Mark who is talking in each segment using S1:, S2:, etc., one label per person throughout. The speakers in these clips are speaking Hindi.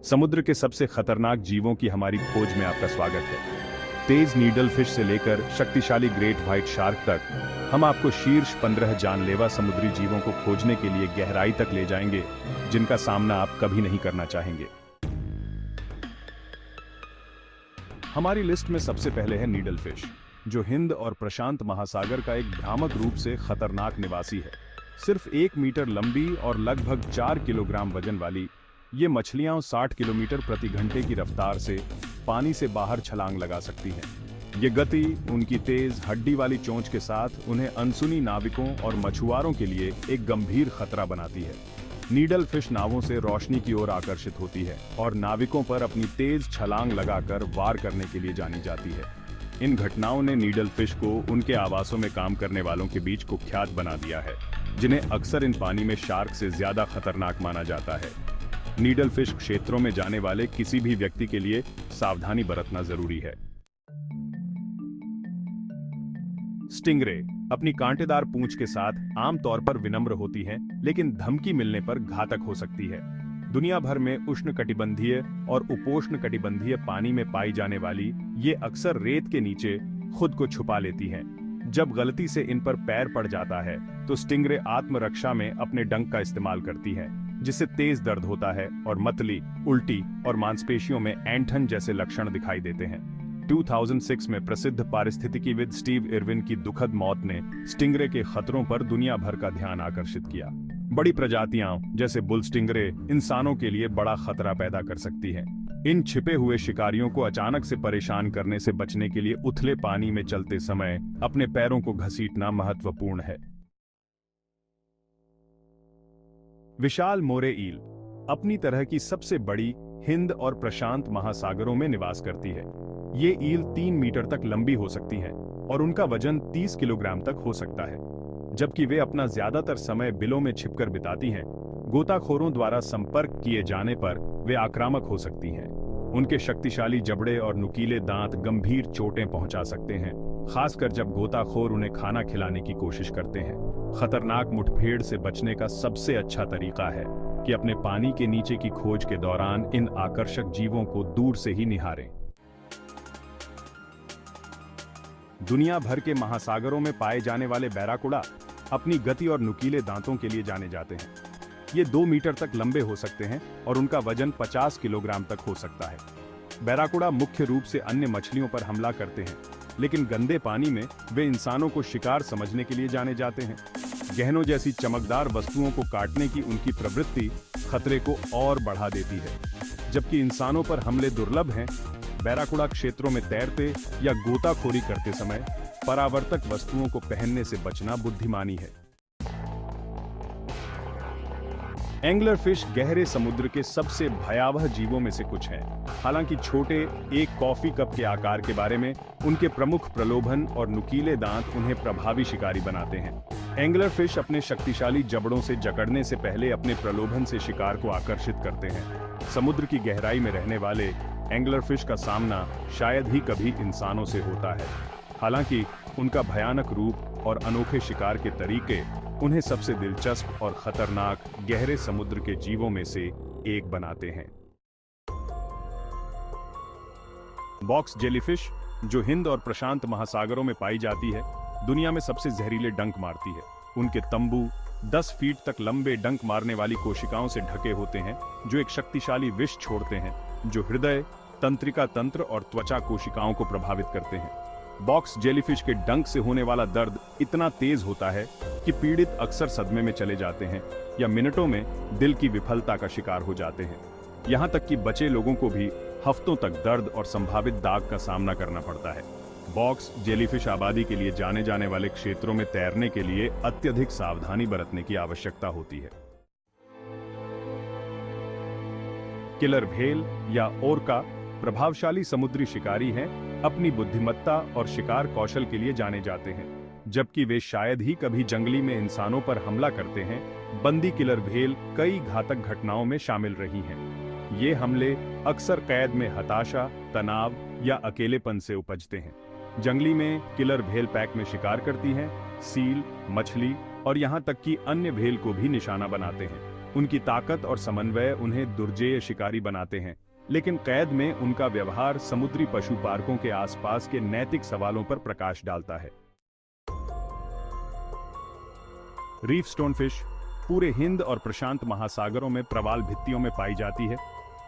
S1: समुद्र के सबसे खतरनाक जीवों की हमारी खोज में आपका स्वागत है। तेज नीडल फिश से लेकर शक्तिशाली ग्रेट व्हाइट शार्क तक हम आपको शीर्ष 15 जानलेवा समुद्री जीवों को खोजने के लिए गहराई तक ले जाएंगे, जिनका सामना आप कभी नहीं करना चाहेंगे। हमारी लिस्ट में सबसे पहले है नीडल फिश, जो हिंद और प्रशांत महासागर का एक भ्रामक रूप से खतरनाक निवासी है। सिर्फ 1 मीटर लंबी और लगभग 4 किलोग्राम वजन वाली ये मछलियां 60 किलोमीटर प्रति घंटे की रफ्तार से पानी से बाहर छलांग लगा सकती हैं। ये गति उनकी तेज हड्डी वाली चोंच के साथ उन्हें अनसुनी नाविकों और मछुआरों के लिए एक गंभीर खतरा बनाती है। नीडल फिश नावों से रोशनी की ओर आकर्षित होती है और नाविकों पर अपनी तेज छलांग लगाकर वार करने के लिए जानी जाती है। इन घटनाओं ने नीडल फिश को उनके आवासों में काम करने वालों के बीच कुख्यात बना दिया है, जिन्हें अक्सर इन पानी में शार्क से ज्यादा खतरनाक माना जाता है। नीडल फिश क्षेत्रों में जाने वाले किसी भी व्यक्ति के लिए सावधानी बरतना जरूरी है। स्टिंगरे अपनी कांटेदार पूंछ के साथ आमतौर पर विनम्र होती हैं, लेकिन धमकी मिलने पर घातक हो सकती है। दुनिया भर में उष्णकटिबंधीय और उपोष्णकटिबंधीय पानी में पाई जाने वाली ये अक्सर रेत के नीचे खुद को छुपा लेती हैं। जब गलती से इन पर पैर पड़ जाता है तो स्टिंगरे आत्मरक्षा में अपने डंक का इस्तेमाल करती है, जिससे तेज दर्द होता है और मतली, उल्टी और मांसपेशियों में ऐंठन जैसे लक्षण दिखाई देते हैं। 2006 में प्रसिद्ध पारिस्थितिकीविद स्टीव इरविन की दुखद मौत ने स्टिंगरे के खतरों पर दुनिया भर का ध्यान आकर्षित किया। बड़ी प्रजातियां जैसे बुल स्टिंगरे इंसानों के लिए बड़ा खतरा पैदा कर सकती हैं। इन छिपे हुए शिकारियों को अचानक से परेशान करने से बचने के लिए उथले पानी में चलते समय अपने पैरों को घसीटना महत्वपूर्ण है। विशाल मोरे ईल अपनी तरह की सबसे बड़ी हिंद और प्रशांत महासागरों में निवास करती है। ये ईल 3 मीटर तक लंबी हो सकती हैं और उनका वजन 30 किलोग्राम तक हो सकता है। जबकि वे अपना ज्यादातर समय बिलों में छिपकर बिताती हैं, गोताखोरों द्वारा संपर्क किए जाने पर वे आक्रामक हो सकती हैं। उनके शक्तिशाली जबड़े और नुकीले दांत गंभीर चोटें पहुंचा सकते हैं, खासकर जब गोताखोर उन्हें खाना खिलाने की कोशिश करते हैं। खतरनाक मुठभेड़ से बचने का सबसे अच्छा तरीका है कि अपने पानी के नीचे की खोज के दौरान इन आकर्षक जीवों को दूर से ही निहारें। दुनिया भर के महासागरों में पाए जाने वाले बैराकुडा अपनी गति और नुकीले दांतों के लिए जाने जाते हैं। ये 2 मीटर तक लंबे हो सकते हैं और उनका वजन 50 किलोग्राम तक हो सकता है। बैराकुडा मुख्य रूप से अन्य मछलियों पर हमला करते हैं, लेकिन गंदे पानी में वे इंसानों को शिकार समझने के लिए जाने जाते हैं। गहनों जैसी चमकदार वस्तुओं को काटने की उनकी प्रवृत्ति खतरे को और बढ़ा देती है। जबकि इंसानों पर हमले दुर्लभ हैं, बैराकुडा क्षेत्रों में तैरते या गोताखोरी करते समय परावर्तक वस्तुओं को पहनने से बचना बुद्धिमानी है। एंगलर फिश गहरे समुद्र के सबसे भयावह जीवों में से कुछ हैं। हालांकि छोटे, एक कॉफी कप के आकार के बारे में, उनके प्रमुख प्रलोभन और नुकीले दांत उन्हें प्रभावी शिकारी बनाते हैं। एंगलर फिश अपने शक्तिशाली जबड़ों से जकड़ने से पहले अपने प्रलोभन से शिकार को आकर्षित करते हैं। समुद्र की गहराई में रहने वाले एंगलर फिश का सामना शायद ही कभी इंसानों से होता है। हालांकि उनका भयानक रूप और अनोखे शिकार के तरीके उन्हें सबसे दिलचस्प और खतरनाक गहरे समुद्र के जीवों में से एक बनाते हैं। बॉक्स जेलीफिश, जो हिंद और प्रशांत महासागरों में पाई जाती है, दुनिया में सबसे जहरीले डंक मारती है। उनके तंबू 10 फीट तक लंबे डंक मारने वाली कोशिकाओं से ढके होते हैं, जो एक शक्तिशाली विष छोड़ते हैं, जो हृदय, तंत्रिका तंत्र और त्वचा कोशिकाओं को प्रभावित करते हैं। बॉक्स जेलीफिश के डंक से होने वाला दर्द इतना तेज होता है कि पीड़ित अक्सर सदमे में चले जाते हैं या मिनटों में दिल की विफलता का शिकार हो जाते हैं। यहाँ तक कि बचे लोगों को भी हफ्तों तक दर्द और संभावित दाग का सामना करना पड़ता है। बॉक्स जेलीफिश आबादी के लिए जाने जाने वाले क्षेत्रों में तैरने के लिए अत्यधिक सावधानी बरतने की आवश्यकता होती है। किलर व्हेल या ओरका प्रभावशाली समुद्री शिकारी हैं, अपनी बुद्धिमत्ता और शिकार कौशल के लिए जाने जाते हैं। जबकि वे शायद ही कभी जंगली में इंसानों पर हमला करते हैं, बंदी किलर व्हेल कई घातक घटनाओं में शामिल रही हैं। ये हमले अक्सर कैद में हताशा, तनाव या अकेलेपन से उपजते हैं। जंगली में किलर व्हेल पैक में शिकार करती हैं, सील, मछली और यहाँ तक कि अन्य व्हेल को भी निशाना बनाते हैं। उनकी ताकत और समन्वय उन्हें दुर्जेय शिकारी बनाते हैं, लेकिन कैद में उनका व्यवहार समुद्री पशु पार्कों के आसपास के नैतिक सवालों पर प्रकाश डालता है। रीफ स्टोनफिश पूरे हिंद और प्रशांत महासागरों में प्रवाल भित्तियों में पाई जाती है।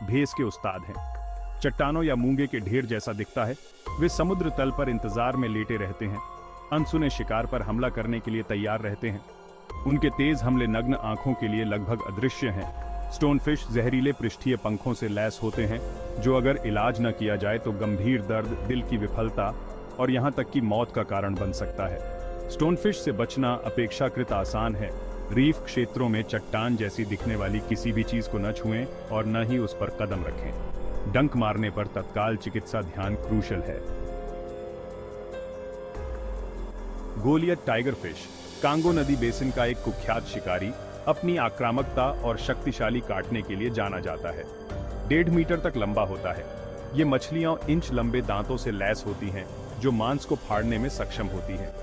S1: भेस के उस्ताद हैं। चट्टानों या मूंगे के ढेर जैसा दिखता है। वे समुद्र तल पर इंतजार में लेटे रहते हैं, अनसुने शिकार पर हमला करने के लिए तैयार रहते हैं। उनके तेज हमले नग्न आंखों के लिए लगभग अदृश्य हैं। स्टोनफिश जहरीले पृष्ठीय पंखों से लैस होते हैं, जो अगर इलाज न किया जाए तो गंभीर दर्द, दिल की विफलता और यहां तक कि मौत का कारण बन सकता है। स्टोनफिश से बचना अपेक्षाकृत आसान है। रीफ क्षेत्रों में चट्टान जैसी दिखने वाली किसी भी चीज को न छुएं और न ही उस पर कदम रखें। डंक मारने पर तत्काल चिकित्सा ध्यान क्रूशल है। गोलियत टाइगर फिश कांगो नदी बेसिन का एक कुख्यात शिकारी अपनी आक्रामकता और शक्तिशाली काटने के लिए जाना जाता है। 1.5 मीटर तक लंबा होता है। ये मछलियां इंच लंबे दांतों से लैस होती हैं, जो मांस को फाड़ने में सक्षम होती हैं।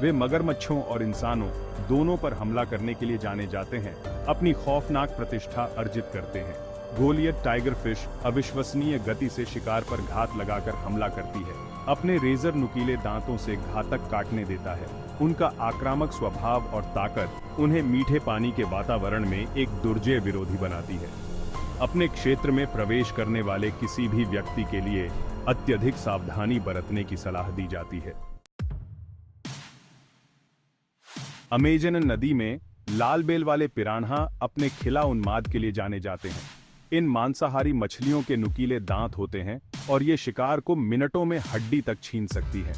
S1: वे मगरमच्छों और इंसानों दोनों पर हमला करने के लिए जाने जाते हैं, अपनी खौफनाक प्रतिष्ठा अर्जित करते हैं। गोलियत टाइगर फिश अविश्वसनीय गति से शिकार पर घात लगाकर हमला करती है, अपने रेजर नुकीले दांतों से घातक काटने देता है। उनका आक्रामक स्वभाव और ताकत उन्हें मीठे पानी के वातावरण में एक दुर्जय विरोधी बनाती है। अपने क्षेत्र में प्रवेश करने वाले किसी भी व्यक्ति के लिए अत्यधिक सावधानी बरतने की सलाह दी जाती है। अमेजन नदी में लाल बेल वाले पिरान्हा अपने खिला उन्माद के लिए जाने जाते हैं। इन मांसाहारी मछलियों के नुकीले दांत होते हैं और ये शिकार को मिनटों में हड्डी तक छीन सकती है।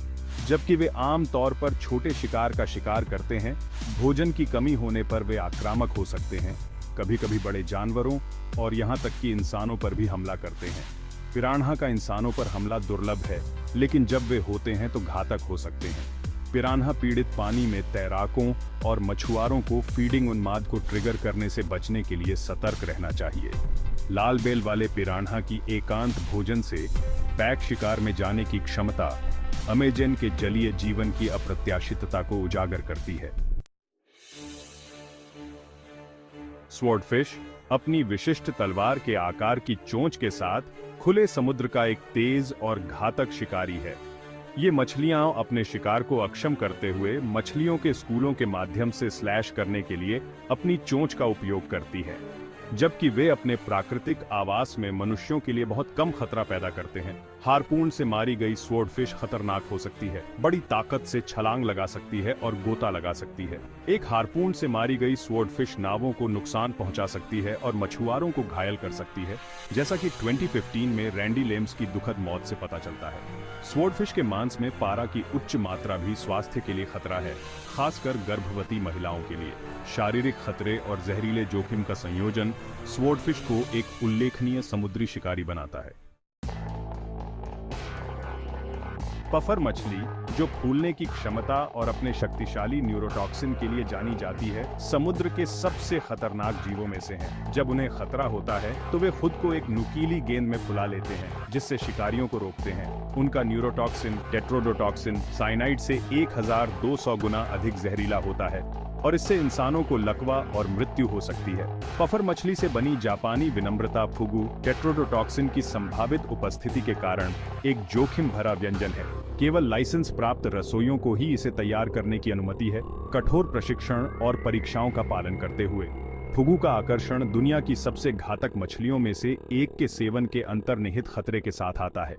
S1: जबकि वे आम तौर पर छोटे शिकार का शिकार करते हैं, भोजन की कमी होने पर वे आक्रामक हो सकते हैं, कभी-कभी बड़े जानवरों और यहां तक कि इंसानों पर भी हमला करते हैं। पिरान्हा का इंसानों पर हमला दुर्लभ है, लेकिन जब वे होते हैं तो घातक हो सकते हैं। पिरान्हा पीड़ित पानी में तैराकों और मछुआरों को फीडिंग उन्माद को ट्रिगर करने से बचने के लिए सतर्क रहना चाहिए। लाल बेल वाले पिरान्हा की एकांत भोजन से पैक शिकार में जाने की क्षमता अमेजन के जलीय जीवन की अप्रत्याशितता को उजागर करती है। स्वॉर्डफिश अपनी विशिष्ट तलवार के आकार की चोंच के साथ खुले समुद्र का एक तेज और घातक शिकारी है। ये मछलियां अपने शिकार को अक्षम करते हुए मछलियों के स्कूलों के माध्यम से स्लैश करने के लिए अपनी चोंच का उपयोग करती है, जबकि वे अपने प्राकृतिक आवास में मनुष्यों के लिए बहुत कम खतरा पैदा करते हैं। हार्पून से मारी गई स्वॉर्डफिश खतरनाक हो सकती है, बड़ी ताकत से छलांग लगा सकती है और गोता लगा सकती है। एक हार्पून से मारी गई स्वॉर्डफिश नावों को नुकसान पहुंचा सकती है और मछुआरों को घायल कर सकती है, जैसा कि 2015 में रैंडी लेम्स की दुखद मौत से पता चलता है। स्वॉर्डफिश के मांस में पारा की उच्च मात्रा भी स्वास्थ्य के लिए खतरा है, खासकर गर्भवती महिलाओं के लिए। शारीरिक खतरे और जहरीले जोखिम का संयोजन स्वॉर्डफिश को एक उल्लेखनीय समुद्री शिकारी बनाता है। पफर मछली, जो फूलने की क्षमता और अपने शक्तिशाली न्यूरोटॉक्सिन के लिए जानी जाती है, समुद्र के सबसे खतरनाक जीवों में से हैं। जब उन्हें खतरा होता है तो वे खुद को एक नुकीली गेंद में फुला लेते हैं, जिससे शिकारियों को रोकते हैं। उनका न्यूरोटॉक्सिन टेट्रोडोटॉक्सिन साइनाइड से 1200 गुना अधिक जहरीला होता है और इससे इंसानों को लकवा और मृत्यु हो सकती है। पफर मछली से बनी जापानी विनम्रता फुगु टेट्रोडोटॉक्सिन की संभावित उपस्थिति के कारण एक जोखिम भरा व्यंजन है। केवल लाइसेंस प्राप्त रसोइयों को ही इसे तैयार करने की अनुमति है, कठोर प्रशिक्षण और परीक्षाओं का पालन करते हुए। फुगु का आकर्षण दुनिया की सबसे घातक मछलियों में से एक के सेवन के अंतर्निहित खतरे के साथ आता है।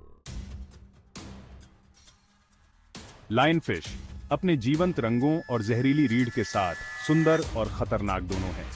S1: लायनफिश अपने जीवंत रंगों और जहरीली रीढ़ के साथ सुंदर और खतरनाक दोनों हैं।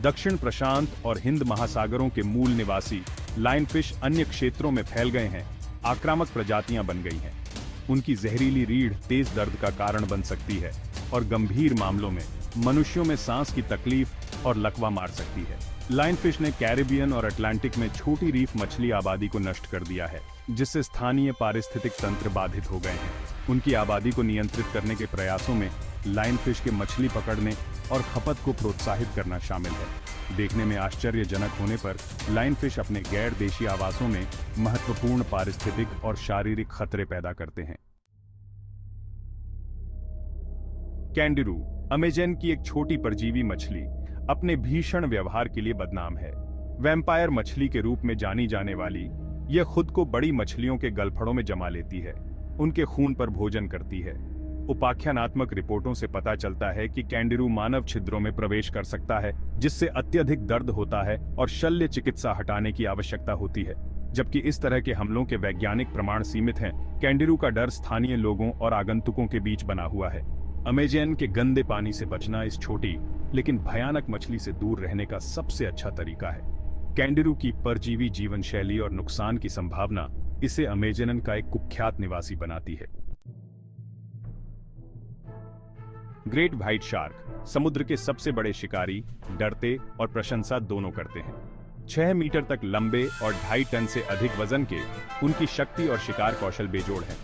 S1: दक्षिण प्रशांत और हिंद महासागरों के मूल निवासी लायनफिश अन्य क्षेत्रों में फैल गए हैं, आक्रामक प्रजातियां बन गई हैं। उनकी जहरीली रीढ़ तेज दर्द का कारण बन सकती है और गंभीर मामलों में मनुष्यों में सांस की तकलीफ और लकवा मार सकती है। लायनफिश ने कैरिबियन और अटलांटिक में छोटी रीफ मछली आबादी को नष्ट कर दिया है, जिससे स्थानीय पारिस्थितिक तंत्र बाधित हो गए हैं। उनकी आबादी को नियंत्रित करने के प्रयासों में लायनफिश के मछली पकड़ने और खपत को प्रोत्साहित करना शामिल है। देखने में आश्चर्यजनक होने पर लायनफिश अपने गैर देशी आवासों में महत्वपूर्ण पारिस्थितिक और शारीरिक खतरे पैदा करते हैं। कैंडिरू अमेजन की एक छोटी परजीवी मछली अपने भीषण व्यवहार के लिए बदनाम है। वैम्पायर मछली के रूप में जानी जाने वाली यह खुद को बड़ी मछलियों के गलफड़ों में जमा लेती है, उनके खून पर भोजन करती है। उपाख्यानात्मक रिपोर्टों से पता चलता है कि कैंडिरू मानव छिद्रों में प्रवेश कर सकता है, जिससे अत्यधिक दर्द होता है और शल्य चिकित्सा हटाने की आवश्यकता होती है। जबकि इस तरह के हमलों के वैज्ञानिक प्रमाण सीमित हैं, कैंडिरू का डर स्थानीय लोगों और आगंतुकों के बीच बना हुआ है। अमेज़न के गंदे पानी से बचना इस छोटी लेकिन भयानक मछली से दूर रहने का सबसे अच्छा तरीका है। कैंडिरू की परजीवी जीवन शैली और नुकसान की संभावना इसे अमेज़न का एक कुख्यात निवासी बनाती है। ग्रेट व्हाइट शार्क समुद्र के सबसे बड़े शिकारी डरते और प्रशंसा दोनों करते हैं। 6 मीटर तक लंबे और 2.5 टन से अधिक वजन के उनकी शक्ति और शिकार कौशल बेजोड़ है।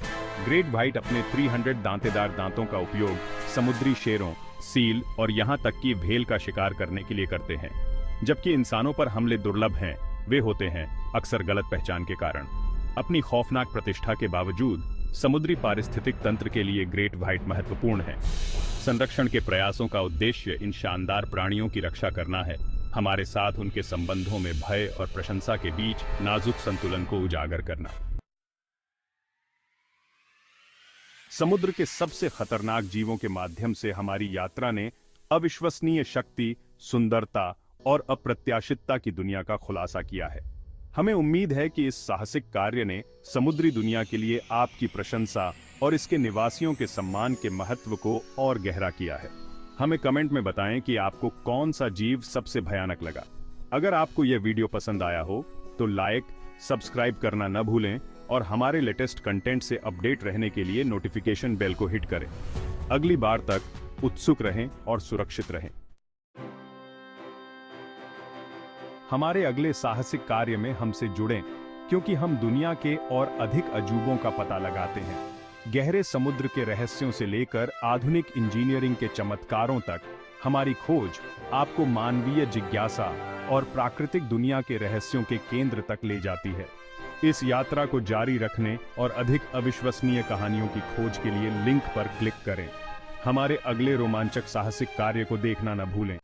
S1: ग्रेट व्हाइट अपने 300 दांतेदार दांतों का उपयोग समुद्री शेरों, सील और यहां तक कि व्हेल का शिकार करने के लिए करते हैं। जबकि इंसानों पर हमले दुर्लभ हैं, वे होते हैं अक्सर गलत पहचान के कारण। अपनी खौफनाक प्रतिष्ठा के बावजूद समुद्री पारिस्थितिक तंत्र के लिए ग्रेट व्हाइट महत्वपूर्ण है। संरक्षण के प्रयासों का उद्देश्य इन शानदार प्राणियों की रक्षा करना है, हमारे साथ उनके संबंधों में भय और प्रशंसा के बीच नाजुक संतुलन को उजागर करना। समुद्र के सबसे खतरनाक जीवों के माध्यम से हमारी यात्रा ने अविश्वसनीय शक्ति, सुंदरता और अप्रत्याशितता की दुनिया का खुलासा किया है। हमें उम्मीद है कि इस साहसिक कार्य ने समुद्री दुनिया के लिए आपकी प्रशंसा और इसके निवासियों के सम्मान के महत्व को और गहरा किया है। हमें कमेंट में बताएं कि आपको कौन सा जीव सबसे भयानक लगा। अगर आपको यह वीडियो पसंद आया हो तो लाइक, सब्सक्राइब करना न भूलें और हमारे लेटेस्ट कंटेंट से अपडेट रहने के लिए नोटिफिकेशन बेल को हिट करें। अगली बार तक उत्सुक रहें और सुरक्षित रहें। हमारे अगले साहसिक कार्य में हमसे जुड़ें, क्योंकि हम दुनिया के और अधिक अजूबों का पता लगाते हैं। गहरे समुद्र के रहस्यों से लेकर आधुनिक इंजीनियरिंग के चमत्कारों तक हमारी खोज आपको मानवीय जिज्ञासा और प्राकृतिक दुनिया के रहस्यों के केंद्र तक ले जाती है। इस यात्रा को जारी रखने और अधिक अविश्वसनीय कहानियों की खोज के लिए लिंक पर क्लिक करें। हमारे अगले रोमांचक साहसिक कार्य को देखना न भूलें।